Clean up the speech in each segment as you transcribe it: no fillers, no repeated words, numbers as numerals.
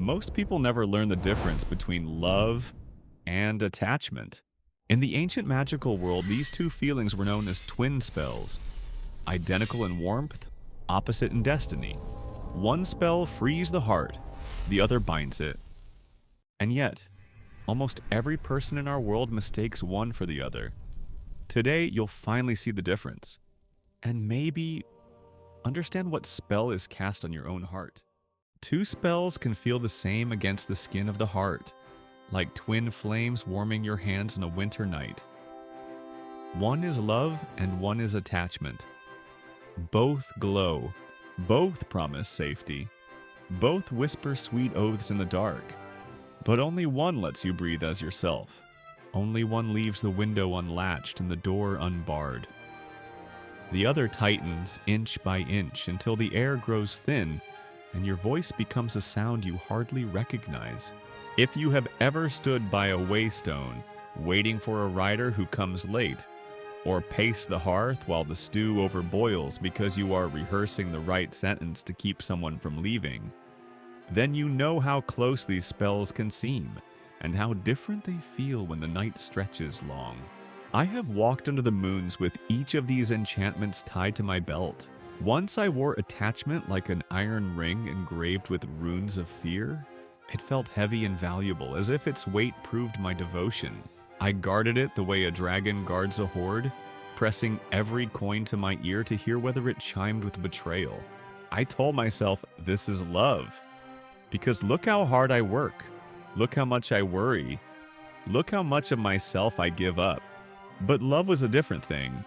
Most people never learn the difference between love and attachment. In the ancient magical world, these two feelings were known as twin spells, identical in warmth, opposite in destiny. One spell frees the heart, the other binds it. And yet, almost every person in our world mistakes one for the other. Today, you'll finally see the difference, and maybe understand what spell is cast on your own heart. Two spells can feel the same against the skin of the heart, like twin flames warming your hands on a winter night. One is love and one is attachment. Both glow, both promise safety, both whisper sweet oaths in the dark. But only one lets you breathe as yourself. Only one leaves the window unlatched and the door unbarred. The other tightens inch by inch until the air grows thin and your voice becomes a sound you hardly recognize. If you have ever stood by a waystone, waiting for a rider who comes late, or paced the hearth while the stew overboils because you are rehearsing the right sentence to keep someone from leaving, then you know how close these spells can seem, and how different they feel when the night stretches long. I have walked under the moons with each of these enchantments tied to my belt. Once I wore attachment like an iron ring engraved with runes of fear. It felt heavy and valuable, as if its weight proved my devotion. I guarded it the way a dragon guards a hoard, pressing every coin to my ear to hear whether it chimed with betrayal. I told myself, this is love. Because look how hard I work. Look how much I worry. Look how much of myself I give up. But love was a different thing.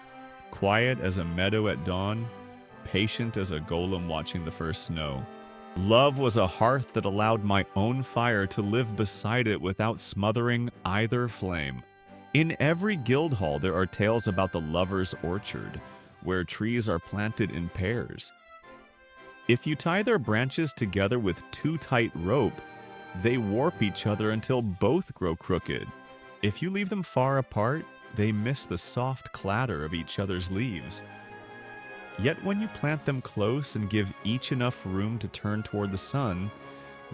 Quiet as a meadow at dawn, patient as a golem watching the first snow. Love was a hearth that allowed my own fire to live beside it without smothering either flame. In every guild hall there are tales about the lover's orchard, where trees are planted in pairs. If you tie their branches together with too tight rope, they warp each other until both grow crooked. If you leave them far apart, they miss the soft clatter of each other's leaves. Yet when you plant them close and give each enough room to turn toward the sun,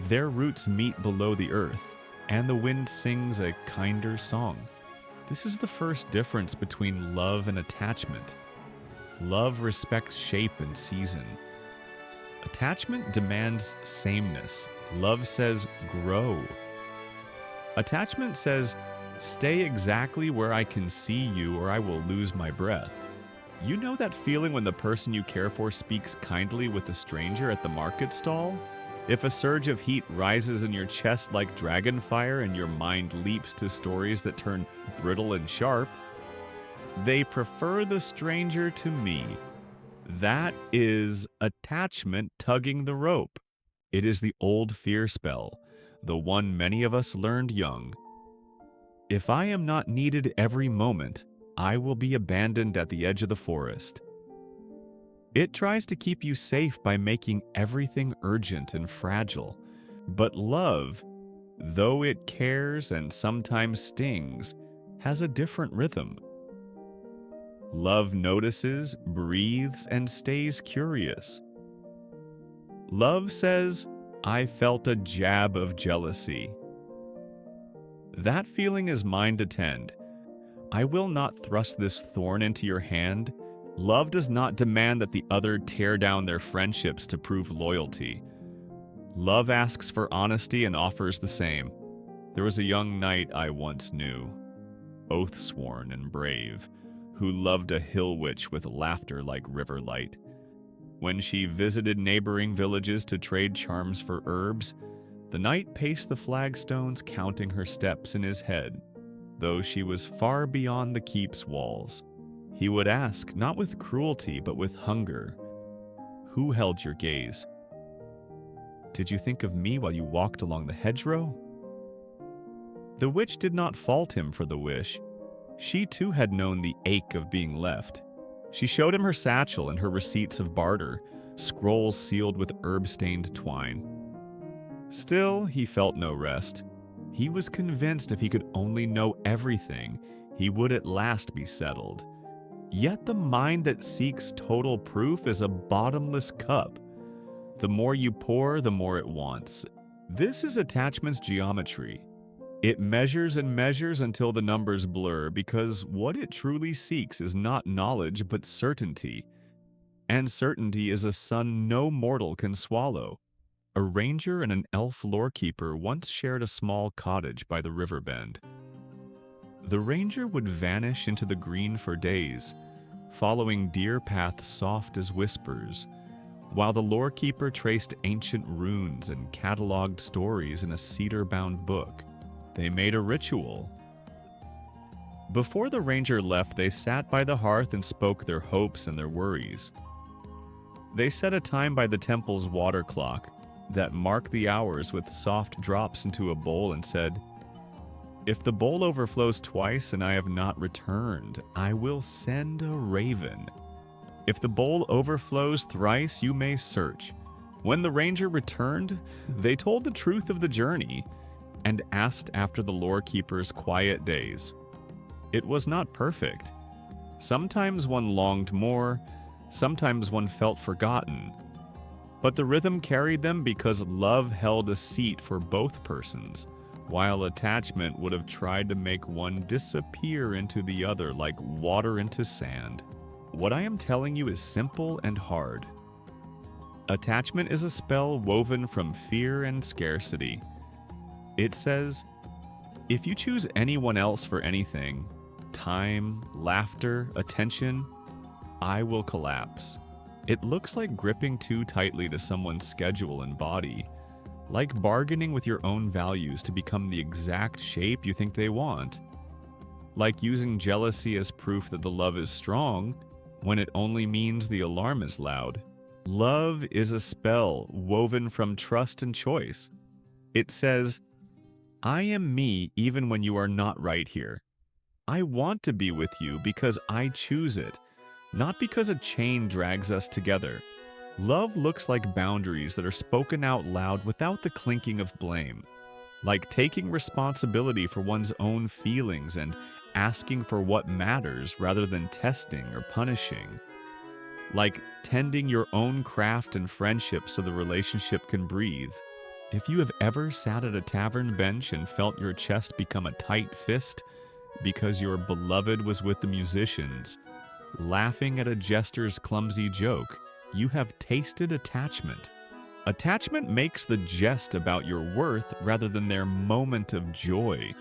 their roots meet below the earth, and the wind sings a kinder song. This is the first difference between love and attachment. Love respects shape and season. Attachment demands sameness. Love says, grow. Attachment says, stay exactly where I can see you or I will lose my breath. You know that feeling when the person you care for speaks kindly with a stranger at the market stall? If a surge of heat rises in your chest like dragon fire and your mind leaps to stories that turn brittle and sharp, they prefer the stranger to me. That is attachment tugging the rope. It is the old fear spell, the one many of us learned young. If I am not needed every moment, I will be abandoned at the edge of the forest. It tries to keep you safe by making everything urgent and fragile. But love, though it cares and sometimes stings, has a different rhythm. Love notices, breathes, and stays curious. Love says, I felt a jab of jealousy. That feeling is mine to tend. I will not thrust this thorn into your hand. Love does not demand that the other tear down their friendships to prove loyalty. Love asks for honesty and offers the same. There was a young knight I once knew, oath-sworn and brave, who loved a hill witch with laughter like river light. When she visited neighboring villages to trade charms for herbs, the knight paced the flagstones counting her steps in his head, though she was far beyond the keep's walls. He would ask, not with cruelty, but with hunger, who held your gaze? Did you think of me while you walked along the hedgerow? The witch did not fault him for the wish. She too had known the ache of being left. She showed him her satchel and her receipts of barter, scrolls sealed with herb-stained twine. Still, he felt no rest. He was convinced if he could only know everything, he would at last be settled. Yet the mind that seeks total proof is a bottomless cup. The more you pour, the more it wants. This is attachment's geometry. It measures and measures until the numbers blur because what it truly seeks is not knowledge but certainty. And certainty is a sun no mortal can swallow. A ranger and an elf lorekeeper once shared a small cottage by the river bend. The ranger would vanish into the green for days, following deer paths soft as whispers, while the lorekeeper traced ancient runes and cataloged stories in a cedar-bound book. They made a ritual. Before the ranger left, they sat by the hearth and spoke their hopes and their worries. They set a time by the temple's water clock that marked the hours with soft drops into a bowl and said, "If the bowl overflows twice and I have not returned, I will send a raven. If the bowl overflows thrice, you may search." When the ranger returned, they told the truth of the journey and asked after the lorekeeper's quiet days. It was not perfect. Sometimes one longed more, sometimes one felt forgotten. But the rhythm carried them because love held a seat for both persons, while attachment would have tried to make one disappear into the other like water into sand. What I am telling you is simple and hard. Attachment is a spell woven from fear and scarcity. It says, if you choose anyone else for anything, time, laughter, attention, I will collapse. It looks like gripping too tightly to someone's schedule and body, like bargaining with your own values to become the exact shape you think they want, like using jealousy as proof that the love is strong when it only means the alarm is loud. Love is a spell woven from trust and choice. It says, I am me even when you are not right here. I want to be with you because I choose it, not because a chain drags us together. Love looks like boundaries that are spoken out loud without the clinking of blame, like taking responsibility for one's own feelings and asking for what matters rather than testing or punishing, like tending your own craft and friendship so the relationship can breathe. If you have ever sat at a tavern bench and felt your chest become a tight fist because your beloved was with the musicians, laughing at a jester's clumsy joke, you have tasted attachment. Attachment makes the jest about your worth rather than their moment of joy.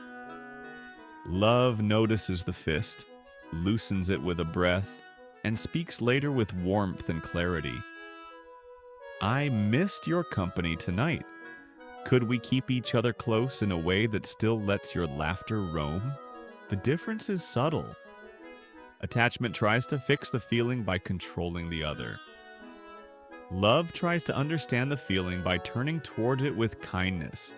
Love notices the fist, loosens it with a breath, and speaks later with warmth and clarity. I missed your company tonight. Could we keep each other close in a way that still lets your laughter roam? The difference is subtle. Attachment tries to fix the feeling by controlling the other. Love tries to understand the feeling by turning toward it with kindness,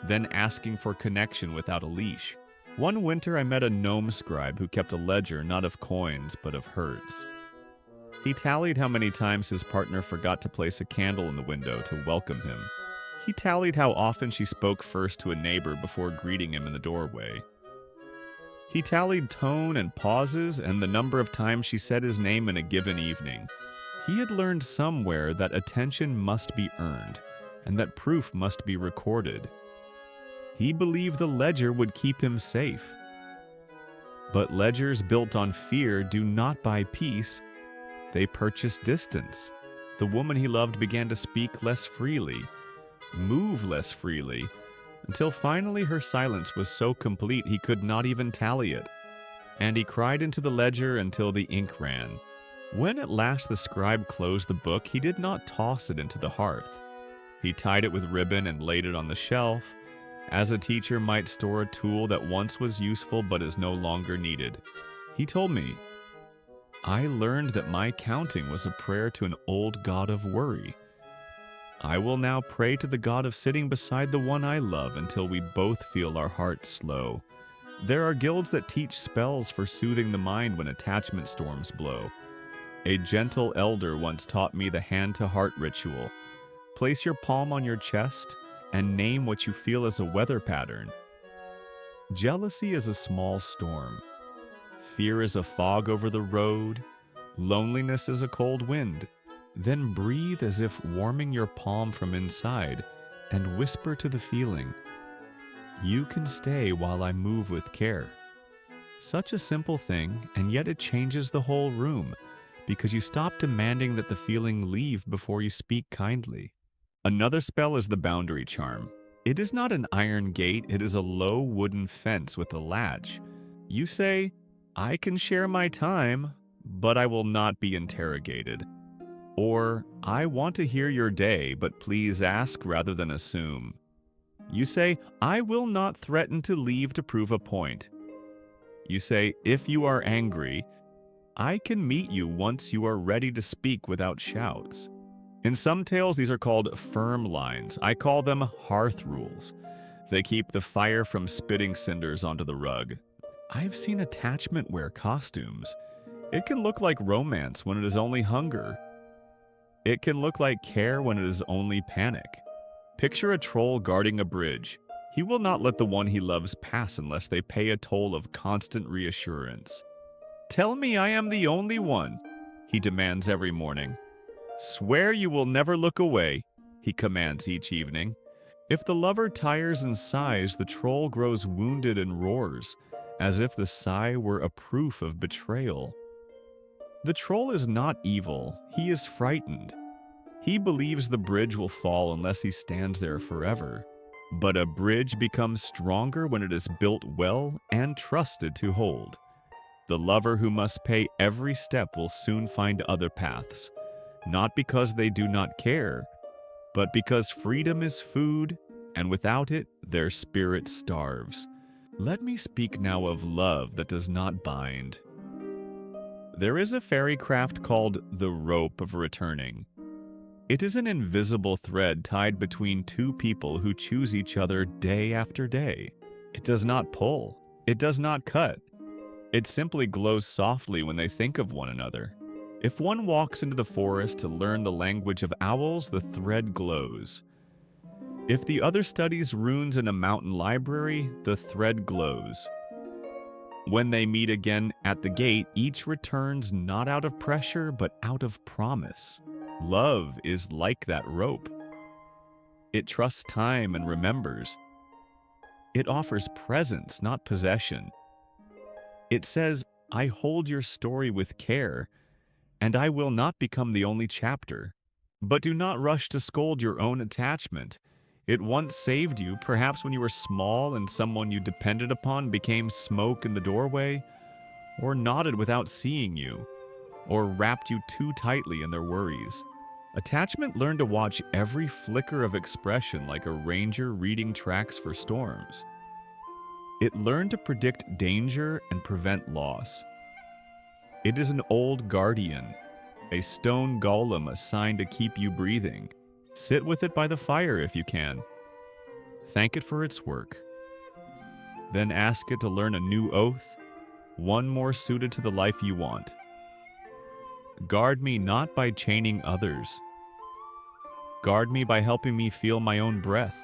then asking for connection without a leash. One winter I met a gnome scribe who kept a ledger not of coins but of hurts. He tallied how many times his partner forgot to place a candle in the window to welcome him. He tallied how often she spoke first to a neighbor before greeting him in the doorway. He tallied tone and pauses and the number of times she said his name in a given evening. He had learned somewhere that attention must be earned and that proof must be recorded. He believed the ledger would keep him safe. But ledgers built on fear do not buy peace. They purchase distance. The woman he loved began to speak less freely, move less freely, until finally her silence was so complete he could not even tally it. And he cried into the ledger until the ink ran. When at last the scribe closed the book, he did not toss it into the hearth. He tied it with ribbon and laid it on the shelf, as a teacher might store a tool that once was useful but is no longer needed. He told me, I learned that my counting was a prayer to an old god of worry. I will now pray to the god of sitting beside the one I love until we both feel our hearts slow. There are guilds that teach spells for soothing the mind when attachment storms blow. A gentle elder once taught me the hand-to-heart ritual. Place your palm on your chest and name what you feel as a weather pattern. Jealousy is a small storm. Fear is a fog over the road. Loneliness is a cold wind. Then breathe as if warming your palm from inside. and whisper to the feeling, "You can stay while I move with care." Such a simple thing, and yet it changes the whole room, because you stop demanding that the feeling leave before you speak kindly. Another spell is the boundary charm. It is not an iron gate, it is a low wooden fence with a latch. You say, "I can share my time, but I will not be interrogated." Or, "I want to hear your day, but please ask rather than assume." You say, "I will not threaten to leave to prove a point." You say, "If you are angry, I can meet you once you are ready to speak without shouts." In some tales, these are called firm lines. I call them hearth rules. They keep the fire from spitting cinders onto the rug. I've seen attachment wear costumes. It can look like romance when it is only hunger. It can look like care when it is only panic. Picture a troll guarding a bridge. He will not let the one he loves pass unless they pay a toll of constant reassurance. "Tell me I am the only one," he demands every morning. "Swear you will never look away," he commands each evening. If the lover tires and sighs, the troll grows wounded and roars, as if the sigh were a proof of betrayal. The troll is not evil, he is frightened. He believes the bridge will fall unless he stands there forever. But a bridge becomes stronger when it is built well and trusted to hold. The lover who must pay every step will soon find other paths, not because they do not care, but because freedom is food, and without it, their spirit starves. Let me speak now of love that does not bind. There is a fairy craft called the rope of returning. It is an invisible thread tied between two people who choose each other day after day. It does not pull. It does not cut. It simply glows softly when they think of one another. If one walks into the forest to learn the language of owls, the thread glows. If the other studies runes in a mountain library, the thread glows. When they meet again at the gate, each returns not out of pressure, but out of promise. Love is like that rope. It trusts time and remembers. It offers presence, not possession. It says, "I hold your story with care, and I will not become the only chapter." But do not rush to scold your own attachment. It once saved you, perhaps when you were small and someone you depended upon became smoke in the doorway, or nodded without seeing you, or wrapped you too tightly in their worries. Attachment learned to watch every flicker of expression like a ranger reading tracks for storms. It learned to predict danger and prevent loss. It is an old guardian, a stone golem assigned to keep you breathing. Sit with it by the fire if you can. Thank it for its work. Then ask it to learn a new oath, one more suited to the life you want. Guard me not by chaining others. Guard me by helping me feel my own breath,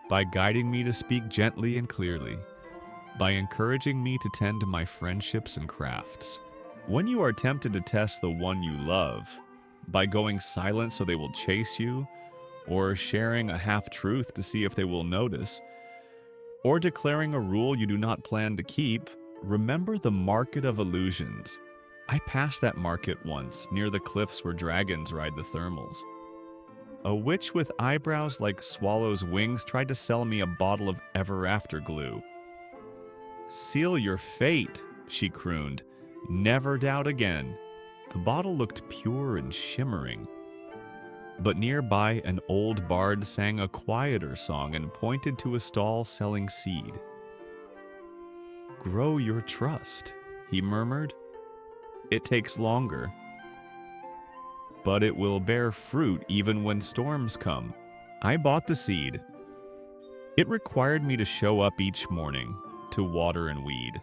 by guiding me to speak gently and clearly, by encouraging me to tend to my friendships and crafts. When you are tempted to test the one you love, by going silent so they will chase you, or sharing a half-truth to see if they will notice, or declaring a rule you do not plan to keep, remember the market of illusions. I passed that market once, near the cliffs where dragons ride the thermals. A witch with eyebrows like swallows' wings tried to sell me a bottle of ever-after glue. "Seal your fate," she crooned. "Never doubt again." The bottle looked pure and shimmering. But nearby, an old bard sang a quieter song and pointed to a stall selling seed. "Grow your trust," he murmured. "It takes longer, but it will bear fruit even when storms come." I bought the seed. It required me to show up each morning, to water and weed.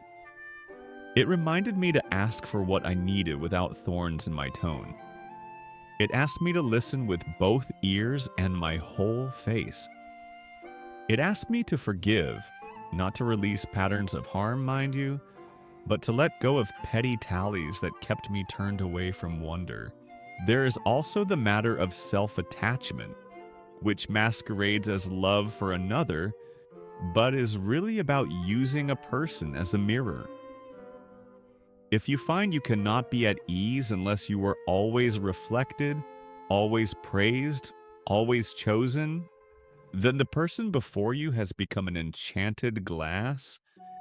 It reminded me to ask for what I needed without thorns in my tone. It asked me to listen with both ears and my whole face. It asked me to forgive, not to release patterns of harm, mind you, but to let go of petty tallies that kept me turned away from wonder. There is also the matter of self-attachment. which masquerades as love for another, but is really about using a person as a mirror. If you find you cannot be at ease unless you are always reflected, always praised, always chosen, then the person before you has become an enchanted glass,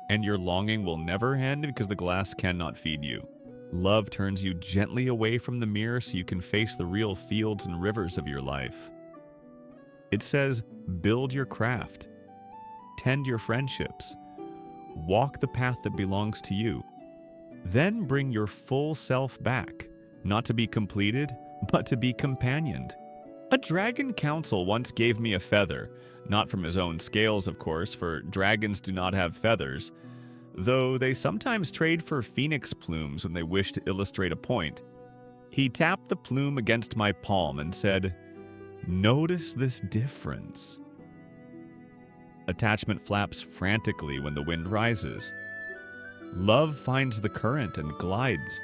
and your longing will never end because the glass cannot feed you. Love turns you gently away from the mirror so you can face the real fields and rivers of your life. It says, build your craft, tend your friendships, walk the path that belongs to you. Then bring your full self back, not to be completed, but to be companioned. A dragon council once gave me a feather, not from his own scales, of course, for dragons do not have feathers, though they sometimes trade for phoenix plumes when they wish to illustrate a point. He tapped the plume against my palm and said, "Notice this difference." Attachment flaps frantically when the wind rises. Love finds the current and glides.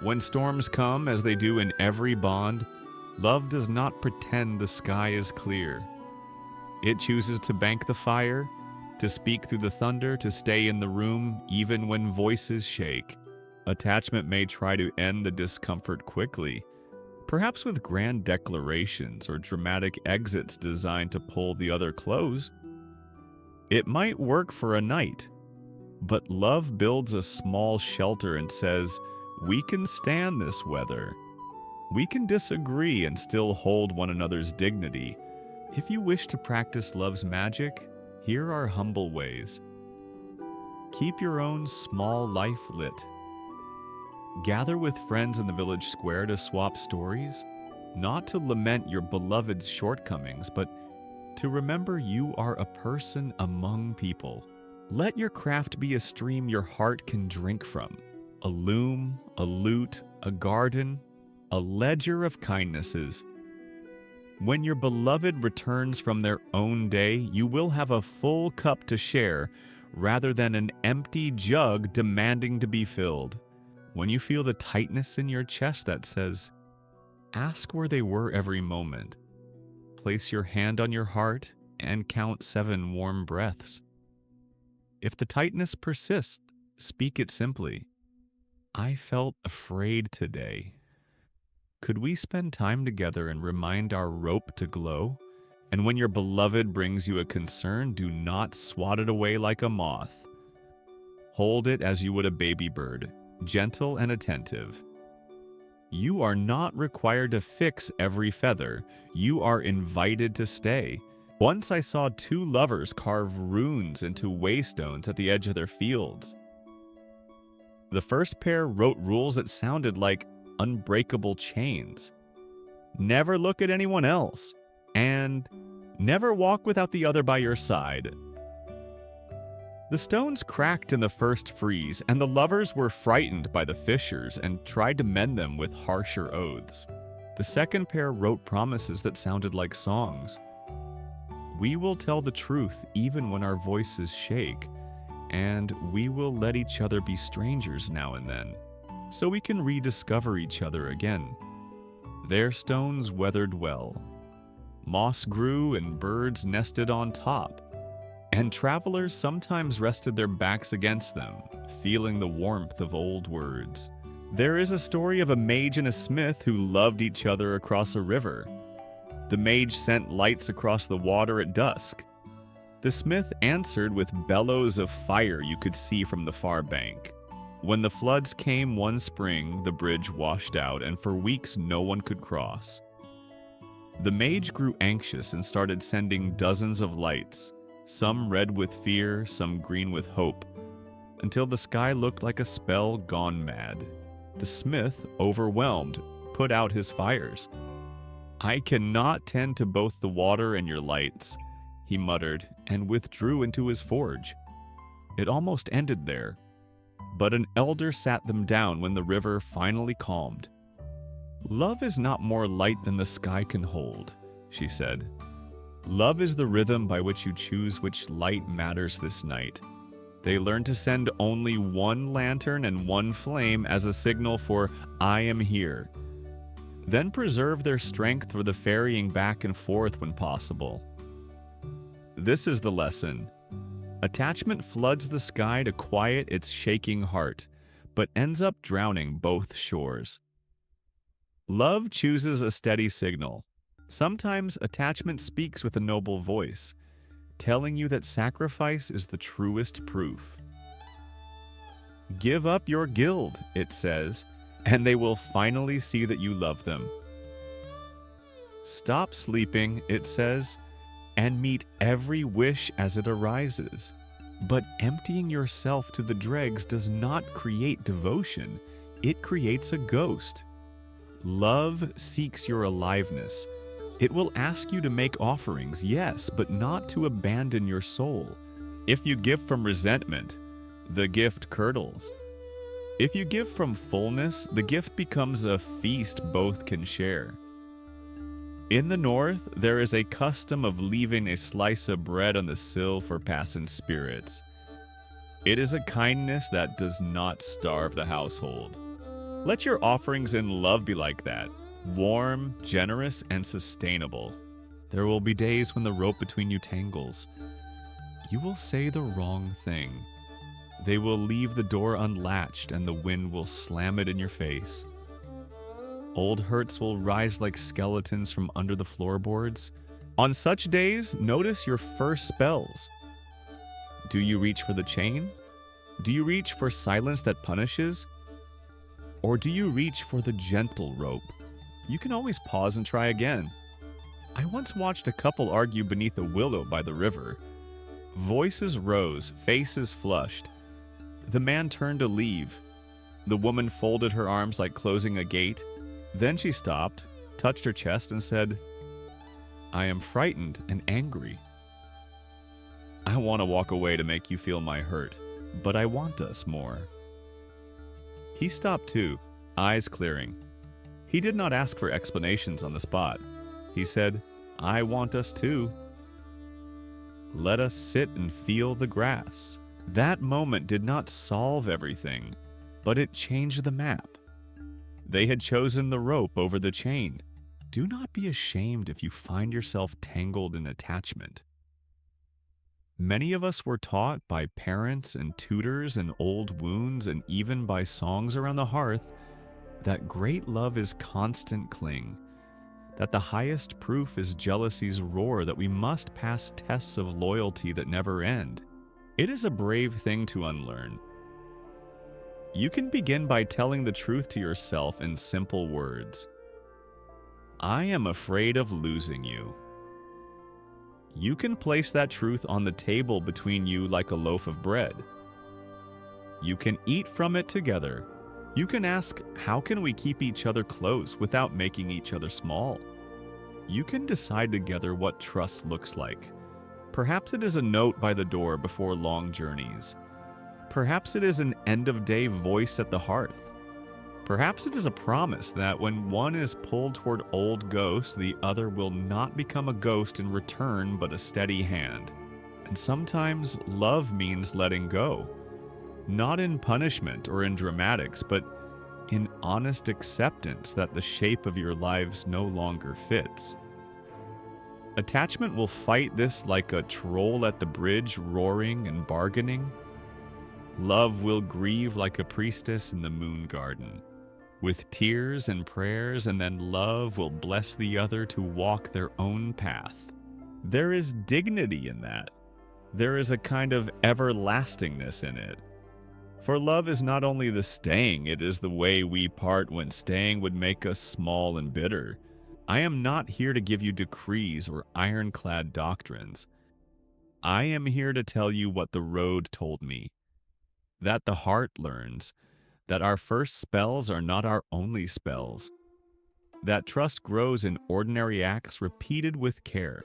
When storms come, as they do in every bond, love does not pretend the sky is clear. It chooses to bank the fire, to speak through the thunder, to stay in the room even when voices shake. Attachment may try to end the discomfort quickly, perhaps with grand declarations or dramatic exits designed to pull the other close. It might work for a night, but love builds a small shelter and says, "We can stand this weather. We can disagree and still hold one another's dignity." If you wish to practice love's magic, here are humble ways. Keep your own small life lit. Gather with friends in the village square to swap stories, not to lament your beloved's shortcomings, but to remember you are a person among people. Let your craft be a stream your heart can drink from, a loom, a lute, a garden, a ledger of kindnesses. When your beloved returns from their own day, you will have a full cup to share rather than an empty jug demanding to be filled. When you feel the tightness in your chest that says, ask where they were every moment. Place your hand on your heart and count 7 warm breaths. If the tightness persists, speak it simply. I felt afraid today. Could we spend time together and remind our rope to glow? And when your beloved brings you a concern, do not swat it away like a moth. Hold it as you would a baby bird, gentle and attentive. You are not required to fix every feather. You are invited to stay. Once I saw 2 lovers carve runes into waystones at the edge of their fields. The first pair wrote rules that sounded like unbreakable chains. Never look at anyone else, and never walk without the other by your side. The stones cracked in the first freeze, and the lovers were frightened by the fissures and tried to mend them with harsher oaths. The second pair wrote promises that sounded like songs. We will tell the truth even when our voices shake, and we will let each other be strangers now and then, so we can rediscover each other again. Their stones weathered well. Moss grew and birds nested on top, and travelers sometimes rested their backs against them, feeling the warmth of old words. There is a story of a mage and a smith who loved each other across a river. The mage sent lights across the water at dusk. The smith answered with bellows of fire you could see from the far bank. When the floods came one spring, the bridge washed out, and for weeks no one could cross. The mage grew anxious and started sending dozens of lights, some red with fear, some green with hope, until the sky looked like a spell gone mad. The smith, overwhelmed, put out his fires. "I cannot tend to both the water and your lights," he muttered, and withdrew into his forge. It almost ended there, but an elder sat them down when the river finally calmed. "Love is not more light than the sky can hold," she said. "Love is the rhythm by which you choose which light matters this night." They learned to send only one lantern and one flame as a signal for "I am here." Then preserve their strength for the ferrying back and forth when possible. This is the lesson. Attachment floods the sky to quiet its shaking heart, but ends up drowning both shores. Love chooses a steady signal. Sometimes attachment speaks with a noble voice, telling you that sacrifice is the truest proof. Give up your guild, it says, and they will finally see that you love them. Stop sleeping, it says, and meet every wish as it arises. But emptying yourself to the dregs does not create devotion, it creates a ghost. Love seeks your aliveness. It will ask you to make offerings, yes, but not to abandon your soul. If you give from resentment, the gift curdles. If you give from fullness, the gift becomes a feast both can share. In the north, there is a custom of leaving a slice of bread on the sill for passing spirits. It is a kindness that does not starve the household. Let your offerings in love be like that, warm, generous, and sustainable. There will be days when the rope between you tangles. You will say the wrong thing. They will leave the door unlatched and the wind will slam it in your face. Old hurts will rise like skeletons from under the floorboards. On such days, notice your first spells. Do you reach for the chain? Do you reach for silence that punishes? Or do you reach for the gentle rope? You can always pause and try again. I once watched a couple argue beneath a willow by the river. Voices rose, faces flushed. The man turned to leave. The woman folded her arms like closing a gate. Then she stopped, touched her chest, and said, "I am frightened and angry. I want to walk away to make you feel my hurt, but I want us more." He stopped too, eyes clearing. He did not ask for explanations on the spot. He said, "I want us too. Let us sit and feel the grass." That moment did not solve everything, but it changed the map. They had chosen the rope over the chain. Do not be ashamed if you find yourself tangled in attachment. Many of us were taught by parents and tutors and old wounds and even by songs around the hearth that great love is constant cling, that the highest proof is jealousy's roar, that we must pass tests of loyalty that never end. It is a brave thing to unlearn. You can begin by telling the truth to yourself in simple words. I am afraid of losing you. You can place that truth on the table between you like a loaf of bread. You can eat from it together. You can ask, how can we keep each other close without making each other small? You can decide together what trust looks like. Perhaps it is a note by the door before long journeys. Perhaps it is an end-of-day voice at the hearth. Perhaps it is a promise that when one is pulled toward old ghosts, the other will not become a ghost in return but a steady hand. And sometimes love means letting go. Not in punishment or in dramatics, but in honest acceptance that the shape of your lives no longer fits. Attachment will fight this like a troll at the bridge, roaring and bargaining. Love will grieve like a priestess in the moon garden, with tears and prayers, and then love will bless the other to walk their own path. There is dignity in that. There is a kind of everlastingness in it. For love is not only the staying, it is the way we part when staying would make us small and bitter. I am not here to give you decrees or ironclad doctrines. I am here to tell you what the road told me. That the heart learns, that our first spells are not our only spells, that trust grows in ordinary acts repeated with care.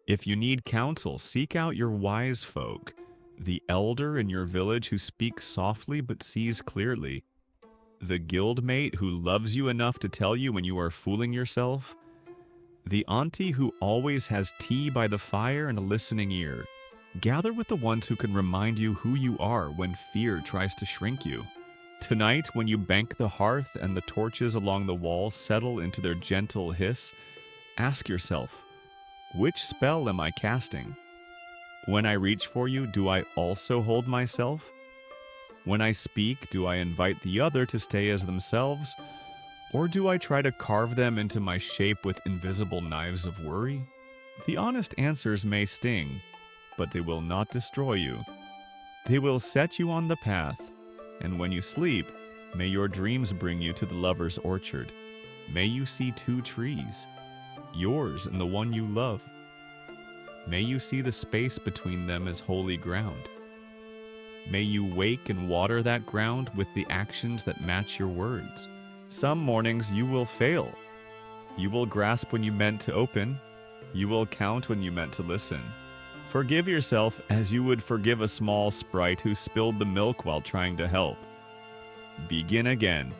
If you need counsel, seek out your wise folk, the elder in your village who speaks softly but sees clearly, the guildmate who loves you enough to tell you when you are fooling yourself, the auntie who always has tea by the fire and a listening ear. Gather with the ones who can remind you who you are when fear tries to shrink you. Tonight, when you bank the hearth and the torches along the wall settle into their gentle hiss, ask yourself, which spell am I casting? When I reach for you, do I also hold myself? When I speak, do I invite the other to stay as themselves? Or do I try to carve them into my shape with invisible knives of worry? The honest answers may sting, but they will not destroy you. They will set you on the path, and when you sleep, may your dreams bring you to the lover's orchard. May you see two trees, yours and the one you love. May you see the space between them as holy ground. May you wake and water that ground with the actions that match your words. Some mornings you will fail. You will grasp when you meant to open. You will count when you meant to listen. Forgive yourself as you would forgive a small sprite who spilled the milk while trying to help. Begin again.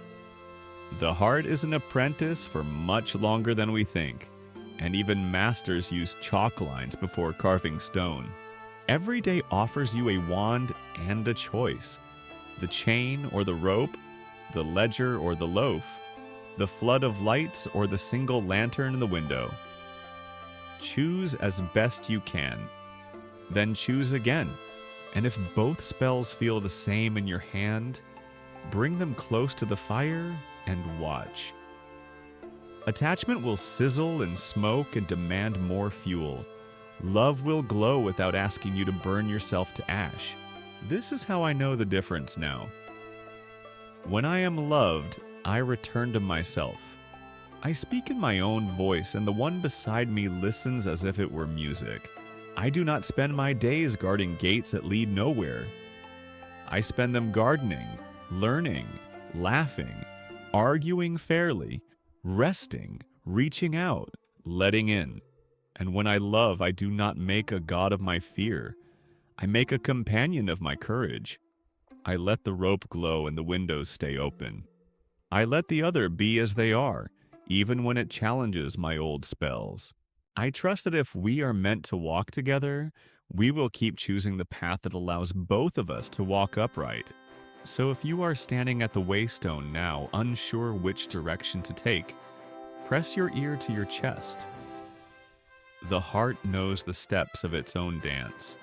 The heart is an apprentice for much longer than we think, and even masters use chalk lines before carving stone. Every day offers you a wand and a choice. The chain or the rope, the ledger or the loaf, the flood of lights or the single lantern in the window. Choose as best you can. Then choose again. And if both spells feel the same in your hand, bring them close to the fire and watch. Attachment will sizzle and smoke and demand more fuel. Love will glow without asking you to burn yourself to ash. This is how I know the difference now. When I am loved, I return to myself. I speak in my own voice, and the one beside me listens as if it were music. I do not spend my days guarding gates that lead nowhere. I spend them gardening, learning, laughing, arguing fairly, resting, reaching out, letting in. And when I love, I do not make a god of my fear. I make a companion of my courage. I let the rope glow and the windows stay open. I let the other be as they are, even when it challenges my old spells. I trust that if we are meant to walk together, we will keep choosing the path that allows both of us to walk upright. So if you are standing at the waystone now, unsure which direction to take, press your ear to your chest. The heart knows the steps of its own dance.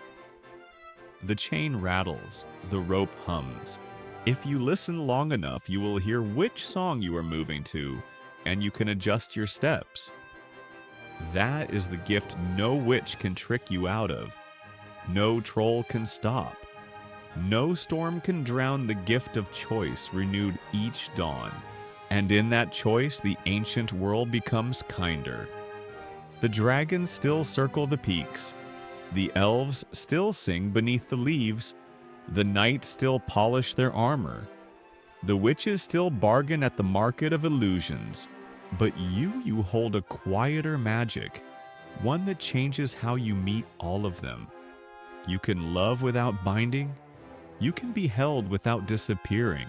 The chain rattles, the rope hums. If you listen long enough, you will hear which song you are moving to, and you can adjust your steps. That is the gift no witch can trick you out of. No troll can stop. No storm can drown the gift of choice renewed each dawn. And in that choice, the ancient world becomes kinder. The dragons still circle the peaks. The elves still sing beneath the leaves. The knights still polish their armor. The witches still bargain at the market of illusions. But you hold a quieter magic, one that changes how you meet all of them. You can love without binding. You can be held without disappearing.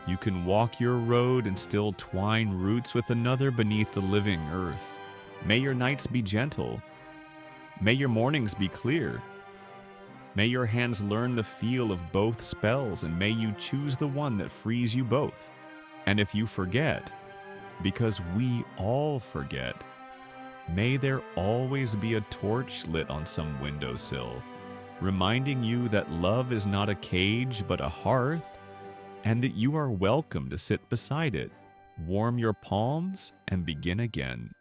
You can walk your road and still twine roots with another beneath the living earth. May your nights be gentle. May your mornings be clear. May your hands learn the feel of both spells, and may you choose the one that frees you both. And if you forget, because we all forget, may there always be a torch lit on some windowsill, reminding you that love is not a cage but a hearth, and that you are welcome to sit beside it, warm your palms, and begin again.